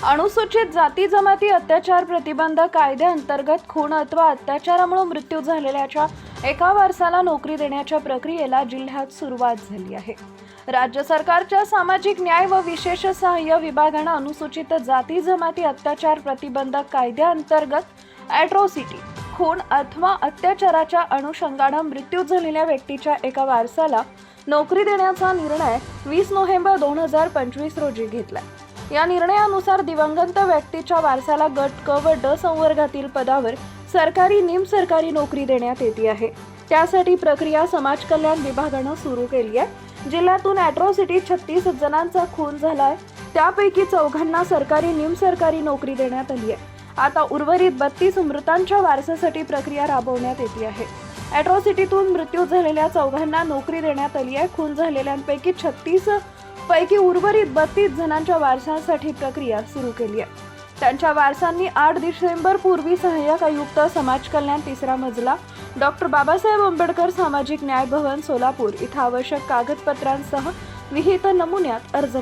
अनुसूचित जाती जमाती अत्याचार प्रतिबंधक कायद्याअंतर्गत खून अथवा अत्याचारामुळे मृत्यू झालेल्याच्या एका वारसाला नोकरी देण्याच्या प्रक्रियेला जिल्ह्यात सुरुवात झाली आहे। राज्य सरकारच्या सामाजिक न्याय व विशेष सहाय्य विभागाने अनुसूचित जाती जमाती अत्याचार प्रतिबंधक कायद्याअंतर्गत अॅट्रॉसिटी खून अथवा अत्याचाराच्या अनुषंगाने मृत्यू झालेल्या व्यक्तीच्या एका वारसाला नोकरी देण्याचा निर्णय 20 नोव्हेंबर 2025 रोजी घेतला। या निर्णयानुसार दिवंगत व्यक्तीच्या वारसाला गट क व ड संवर्गातील पदावर सरकारी निमसरकारी नोकरी देण्यात येते आहे। त्यासाठी प्रक्रिया समाज कल्याण विभागाने सुरू केली आहे। जिल्ह्यातून अॅट्रॉसिटी 36 जणांचा खून झाला आहे। त्यापैकी 4 सरकारी निमसरकारी नोकरी देण्यात आली आहे। आता उर्वरित 32 मृतांच्या वारसासाठी प्रक्रिया राबवण्यात येते आहे। अॅट्रॉसिटीतून मृत्यू झालेल्या 4 नोकरी देण्यात आली आहे। खून झालेल्यांपैकी 36 पैकी उर्वरित 32 जणांच्या वारसांसाठी प्रक्रिया सुरू केली आहे। त्यांच्या वारसांनी 8 डिसेंबर पूर्वी सहाय्यक आयुक्त समाज कल्याण 3रा मजला डॉक्टर बाबासाहेब आंबेडकर सामाजिक न्याय भवन सोलापूर इथं आवश्यक कागदपत्रांसह विहित नमुन्यात अर्ज